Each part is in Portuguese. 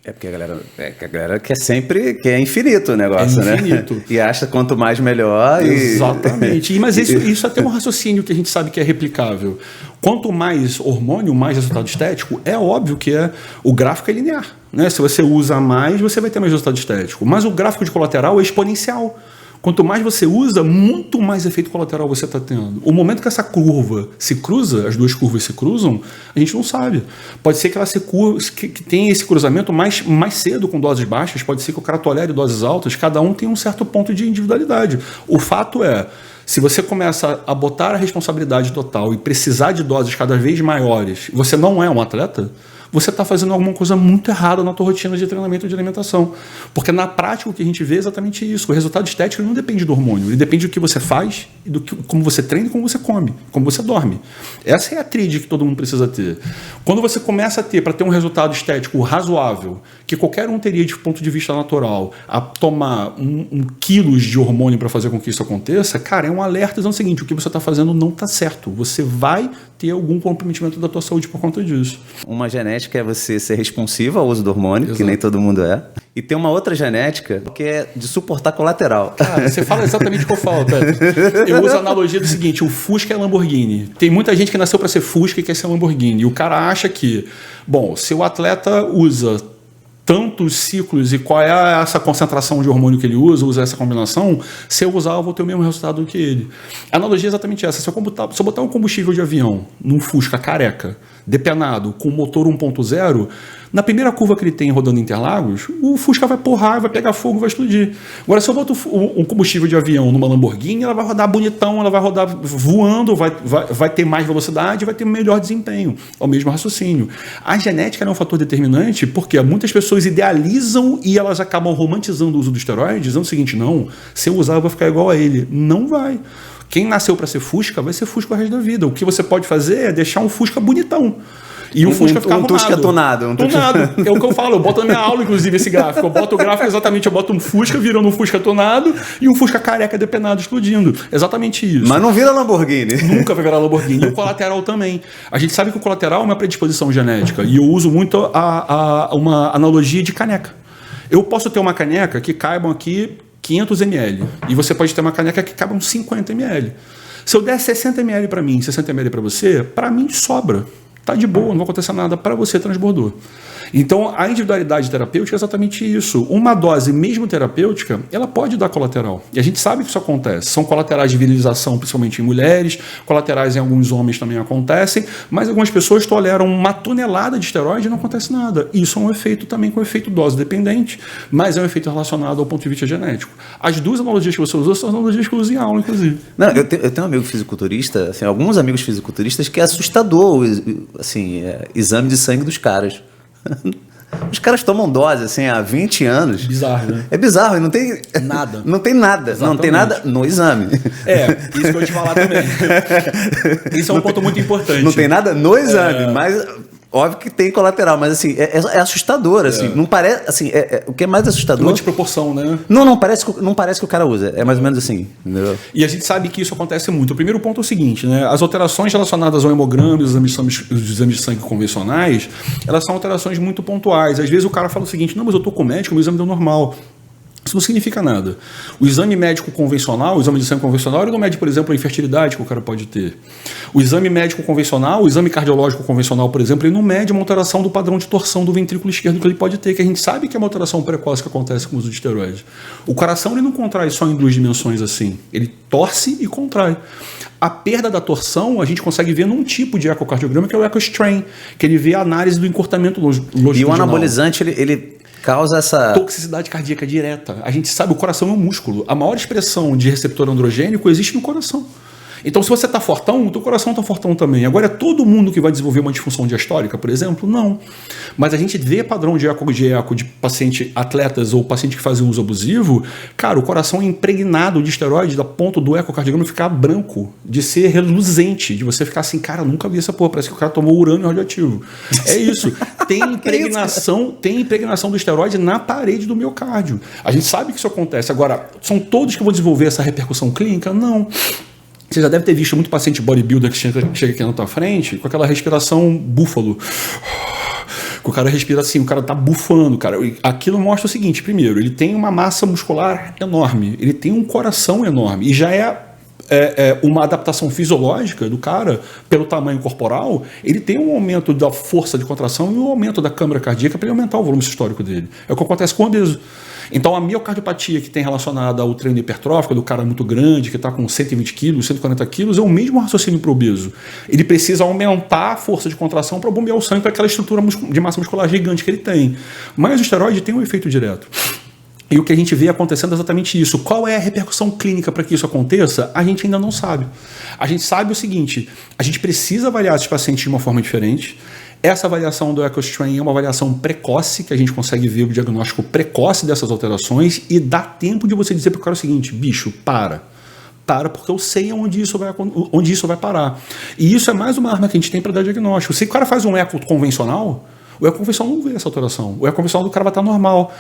É porque a galera quer sempre, que é infinito o negócio, né? E acha quanto mais melhor. Exatamente. Mas isso é até um raciocínio que a gente sabe que é replicável. Quanto mais hormônio, mais resultado estético, é óbvio que o gráfico é linear, né? Se você usa mais, você vai ter mais resultado estético. Mas o gráfico de colateral é exponencial. Quanto mais você usa, muito mais efeito colateral você está tendo. O momento que essa curva se cruza, as duas curvas se cruzam, a gente não sabe. Pode ser que ela que tenha esse cruzamento mais cedo com doses baixas, pode ser que o cara tolere doses altas, cada um tem um certo ponto de individualidade. O fato é, se você começa a botar a responsabilidade total e precisar de doses cada vez maiores, você não é um atleta, você está fazendo alguma coisa muito errada na tua rotina de treinamento e de alimentação. Porque na prática o que a gente vê é exatamente isso. O resultado estético não depende do hormônio, ele depende do que você faz, e como você treina e como você come, como você dorme. Essa é a tríade que todo mundo precisa ter. Quando você começa a ter, para ter um resultado estético razoável, que qualquer um teria de ponto de vista natural, a tomar quilos de hormônio para fazer com que isso aconteça, cara, é um alerta dizendo o seguinte, o que você está fazendo não está certo. Você vai ter algum comprometimento da tua saúde por conta disso. Uma genética é você ser responsivo ao uso do hormônio, exato, que nem todo mundo é. E tem uma outra genética que é de suportar colateral. Cara, você fala exatamente o que eu falo, Pedro. Eu uso a analogia do seguinte, o Fusca é Lamborghini. Tem muita gente que nasceu para ser Fusca e quer ser Lamborghini. E o cara acha que, bom, se o atleta usa tantos ciclos e qual é essa concentração de hormônio que ele usa essa combinação, se eu usar eu vou ter o mesmo resultado do que ele. A analogia é exatamente essa. Se eu botar um combustível de avião num Fusca careca, depenado, com motor 1.0, na primeira curva que ele tem rodando em Interlagos, o Fusca vai porrar, vai pegar fogo, vai explodir. Agora, se eu boto um combustível de avião numa Lamborghini, ela vai rodar bonitão, ela vai rodar voando, vai ter mais velocidade, vai ter melhor desempenho. É o mesmo raciocínio. A genética é um fator determinante porque muitas pessoas idealizam e elas acabam romantizando o uso do esteroide, dizendo o seguinte, não, se eu usar eu vou ficar igual a ele. Não vai. Quem nasceu para ser Fusca vai ser Fusca o resto da vida. O que você pode fazer é deixar um Fusca bonitão. E o Fusca ficar arrumado. Fusca tonado. Tonado. É o que eu falo. Eu boto na minha aula, inclusive, esse gráfico. Eu boto o gráfico exatamente. Eu boto um Fusca virando um Fusca tonado e um Fusca careca depenado explodindo. Exatamente isso. Mas não vira Lamborghini. Nunca vai virar Lamborghini. E o colateral também. A gente sabe que o colateral é uma predisposição genética. E eu uso muito uma analogia de caneca. Eu posso ter uma caneca que caibam aqui 500 ml. E você pode ter uma caneca que caibam 50 ml. Se eu der 60 ml para mim, 60 ml para você, para mim sobra. Tá de boa, não vai acontecer nada, para você transbordou. Então, a individualidade terapêutica é exatamente isso. Uma dose, mesmo terapêutica, ela pode dar colateral. E a gente sabe que isso acontece. São colaterais de virilização, principalmente em mulheres, colaterais em alguns homens também acontecem, mas algumas pessoas toleram uma tonelada de esteroide e não acontece nada. Isso é um efeito também com efeito dose dependente, mas é um efeito relacionado ao ponto de vista genético. As duas analogias que você usou são analogias que eu uso em aula, inclusive. Não, eu tenho um amigo fisiculturista, assim, alguns amigos fisiculturistas, que é assustador assim, exame de sangue dos caras. Os caras tomam dose assim há 20 anos. Bizarro, né? É bizarro, e não tem nada. Não tem nada. Exatamente. Não tem nada no exame. Isso que eu ia te falar também. Isso é um ponto muito importante. Não tem nada no exame, mas óbvio que tem colateral, mas assim, é assustador, assim. Não parece, assim, o que é mais assustador... Uma desproporção, né? Não parece que o cara usa. É mais ou menos assim, entendeu? E a gente sabe que isso acontece muito. O primeiro ponto é o seguinte, né? As alterações relacionadas ao hemograma e os exames de sangue convencionais, elas são alterações muito pontuais. Às vezes o cara fala o seguinte, não, mas eu tô com médico, meu exame deu normal. Isso não significa nada. O exame médico convencional, o exame de sangue convencional, ele não mede, por exemplo, a infertilidade que o cara pode ter. O exame médico convencional, o exame cardiológico convencional, por exemplo, ele não mede uma alteração do padrão de torção do ventrículo esquerdo que ele pode ter, que a gente sabe que é uma alteração precoce que acontece com o uso de esteroide. O coração ele não contrai só em duas dimensões assim. Ele torce e contrai. A perda da torção a gente consegue ver num tipo de ecocardiograma que é o ecostrain, que ele vê a análise do encurtamento longitudinal. E o anabolizante, ele causa essa... toxicidade cardíaca direta. A gente sabe, o coração é um músculo. A maior expressão de receptor androgênico existe no coração. Então, se você está fortão, o teu coração está fortão também. Agora, é todo mundo que vai desenvolver uma disfunção diastólica, por exemplo? Não. Mas a gente vê padrão de eco de paciente atletas ou paciente que fazem uso abusivo, cara, o coração é impregnado de esteroide da ponto do ecocardiograma ficar branco, de ser reluzente, de você ficar assim, cara, nunca vi essa porra, parece que o cara tomou urânio radioativo. É isso. Tem impregnação do esteroide na parede do miocárdio. A gente sabe que isso acontece. Agora, são todos que vão desenvolver essa repercussão clínica? Não. Você já deve ter visto muito paciente bodybuilder que chega aqui na tua frente com aquela respiração búfalo, que o cara respira assim, o cara tá bufando, cara. Aquilo mostra o seguinte, primeiro, ele tem uma massa muscular enorme, ele tem um coração enorme, e já uma adaptação fisiológica do cara, pelo tamanho corporal, ele tem um aumento da força de contração e um aumento da câmara cardíaca para ele aumentar o volume sistólico dele. É o que acontece com o obeso. Então, a miocardiopatia que tem relacionada ao treino hipertrófico, do cara muito grande, que está com 120 quilos, 140 quilos, é o mesmo raciocínio para o obeso. Ele precisa aumentar a força de contração para bombear o sangue para aquela estrutura de massa muscular gigante que ele tem. Mas o esteroide tem um efeito direto. E o que a gente vê acontecendo é exatamente isso. Qual é a repercussão clínica para que isso aconteça? A gente ainda não sabe. A gente sabe o seguinte, a gente precisa avaliar esses pacientes de uma forma diferente. Essa avaliação do EchoStrain é uma avaliação precoce, que a gente consegue ver o diagnóstico precoce dessas alterações e dá tempo de você dizer para o cara o seguinte, bicho, para, porque eu sei onde isso vai parar. E isso é mais uma arma que a gente tem para dar diagnóstico. Se o cara faz um eco convencional, o eco convencional não vê essa alteração. O eco convencional do cara vai estar normal.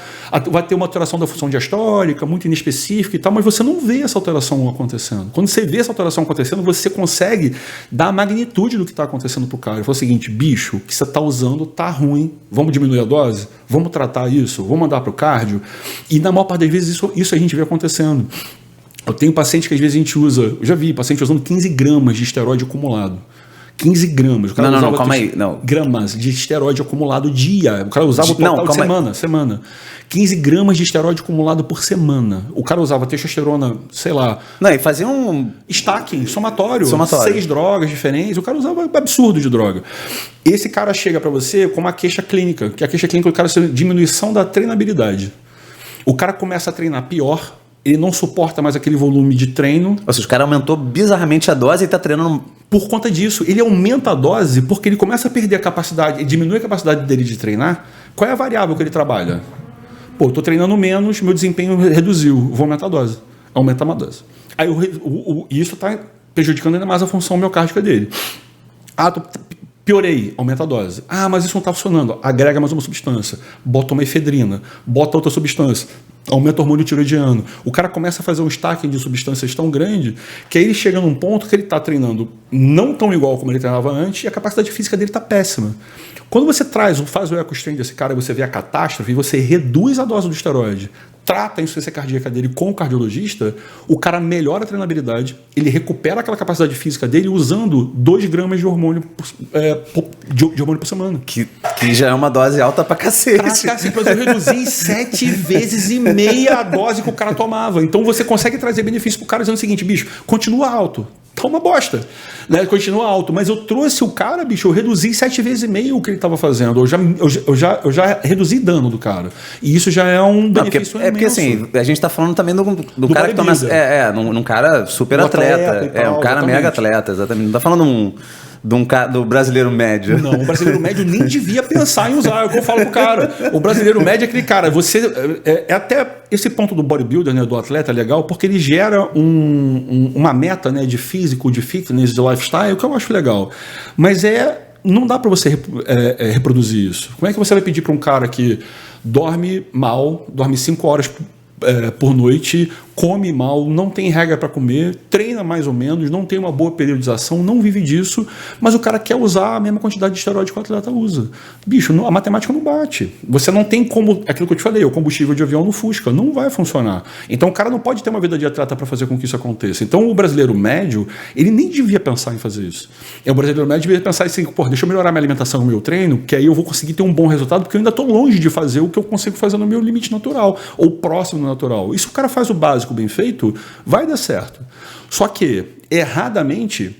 Vai ter uma alteração da função diastólica, muito inespecífica e tal, mas você não vê essa alteração acontecendo. Quando você vê essa alteração acontecendo, você consegue dar a magnitude do que está acontecendo para o cara. Ele fala o seguinte, bicho, o que você está usando está ruim. Vamos diminuir a dose? Vamos tratar isso? Vamos mandar para o cardio? E na maior parte das vezes isso a gente vê acontecendo. Eu tenho paciente que às vezes a gente usa, eu já vi paciente usando 15 gramas de esteroide acumulado. 15 gramas. O cara não, calma aí. Não. Gramas de esteroide acumulado dia. O cara usava o total de semana. 15 gramas de esteroide acumulado por semana. O cara usava testosterona, sei lá. Não, e fazia um... stacking, somatório. 6 drogas diferentes. O cara usava absurdo de droga. Esse cara chega para você com uma queixa clínica. Que a queixa clínica do cara é diminuição da treinabilidade. O cara começa a treinar pior. Ele não suporta mais aquele volume de treino. Ou seja, o cara aumentou bizarramente a dose e está treinando... Por conta disso, ele aumenta a dose porque ele começa a perder a capacidade, ele diminui a capacidade dele de treinar. Qual é a variável que ele trabalha? Pô, eu estou treinando menos, meu desempenho reduziu, vou aumentar a dose. Aumenta uma dose. Aí isso está prejudicando ainda mais a função miocárdica dele. Piorei, aumenta a dose. Mas isso não está funcionando. Agrega mais uma substância. Bota uma efedrina. Bota outra substância. Aumenta o hormônio tiroidiano. O cara começa a fazer um stacking de substâncias tão grande que aí ele chega num ponto que ele está treinando não tão igual como ele treinava antes e a capacidade física dele está péssima. Quando você faz o EchoStrain desse cara e você vê a catástrofe e você reduz a dose do esteroide, trata a insuficiência cardíaca dele com o cardiologista, o cara melhora a treinabilidade, ele recupera aquela capacidade física dele usando 2 gramas de hormônio por semana. Que já é uma dose alta pra cacete. Mas eu reduzi em 7,5 a dose que o cara tomava. Então você consegue trazer benefício pro cara dizendo o seguinte, bicho, continua alto. Tá uma bosta, né? Continua alto, mas eu trouxe o cara, bicho, eu reduzi 7,5 vezes o que ele estava fazendo. Eu já reduzi dano do cara. E isso já é um benefício imenso. Porque assim, a gente tá falando também do cara que toma... num cara super atleta. Um cara mega atleta, exatamente. Não tá falando do brasileiro médio. Não, o brasileiro médio nem devia pensar em usar. É o que eu falo pro cara. O brasileiro médio é aquele cara. Até esse ponto do bodybuilder, né, do atleta é legal, porque ele gera uma meta, né, de físico, de fitness, de lifestyle, que eu acho legal. Mas não dá para você reproduzir isso. Como é que você vai pedir para um cara que dorme mal, dorme 5 horas por noite, come mal, não tem regra para comer, treina mais ou menos, não tem uma boa periodização, não vive disso, mas o cara quer usar a mesma quantidade de esteroide que o atleta usa. Bicho, a matemática não bate. Você não tem como, aquilo que eu te falei, o combustível de avião no Fusca, não vai funcionar. Então o cara não pode ter uma vida de atleta para fazer com que isso aconteça. Então o brasileiro médio, ele nem devia pensar em fazer isso. O brasileiro médio devia pensar assim, deixa eu melhorar minha alimentação, o meu treino, que aí eu vou conseguir ter um bom resultado, porque eu ainda estou longe de fazer o que eu consigo fazer no meu limite natural, ou próximo do natural. E se o cara faz o básico bem feito, vai dar certo. Só que, erradamente,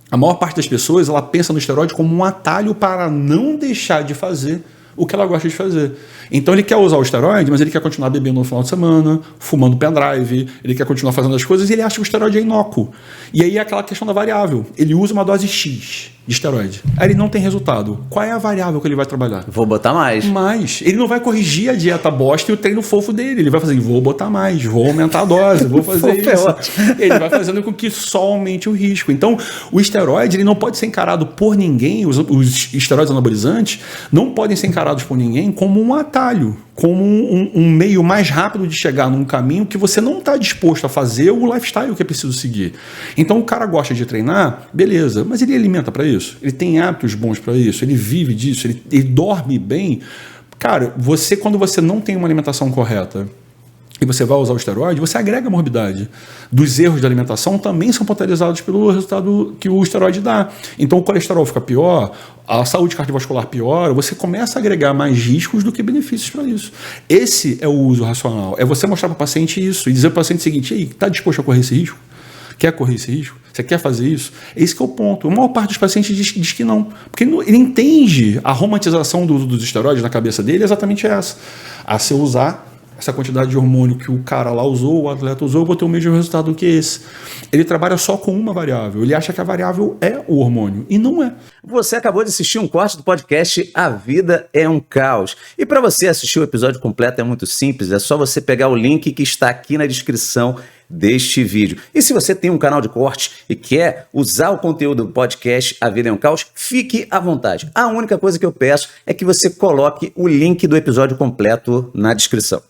a maior parte das pessoas ela pensa no esteroide como um atalho para não deixar de fazer o que ela gosta de fazer. Então ele quer usar o esteroide, mas ele quer continuar bebendo no final de semana, fumando pendrive, ele quer continuar fazendo as coisas e ele acha que o esteroide é inócuo. E aí é aquela questão da variável. Ele usa uma dose X de esteroide. Aí ele não tem resultado. Qual é a variável que ele vai trabalhar? Vou botar mais. Mais. Ele não vai corrigir a dieta bosta e o treino fofo dele. Ele vai fazer, vou botar mais, vou aumentar a dose, vou fazer isso. Ele vai fazendo com que só aumente o risco. Então, o esteroide ele não pode ser encarado por ninguém, os esteroides anabolizantes não podem ser encarados por ninguém como um atalho, como um meio mais rápido de chegar num caminho que você não está disposto a fazer o lifestyle que é preciso seguir. Então o cara gosta de treinar, beleza, mas ele alimenta para isso, ele tem hábitos bons para isso, ele vive disso, ele dorme bem. Cara, quando você não tem uma alimentação correta e você vai usar o esteroide, você agrega morbidade. Dos erros de alimentação também são potencializados pelo resultado que o esteroide dá. Então o colesterol fica pior, a saúde cardiovascular piora, você começa a agregar mais riscos do que benefícios para isso. Esse é o uso racional. É você mostrar para o paciente isso e dizer para o paciente o seguinte: ei, está disposto a correr esse risco? Quer correr esse risco? Você quer fazer isso? Esse que é o ponto. A maior parte dos pacientes diz que não. Porque ele entende a romantização do uso dos esteroides na cabeça dele, é exatamente essa. A se usar essa quantidade de hormônio que o cara lá usou, o atleta usou, eu vou ter o mesmo resultado do que esse. Ele trabalha só com uma variável. Ele acha que a variável é o hormônio. E não é. Você acabou de assistir um corte do podcast A Vida é um Caos. E para você assistir o episódio completo é muito simples. É só você pegar o link que está aqui na descrição deste vídeo. E se você tem um canal de corte e quer usar o conteúdo do podcast A Vida é um Caos, fique à vontade. A única coisa que eu peço é que você coloque o link do episódio completo na descrição.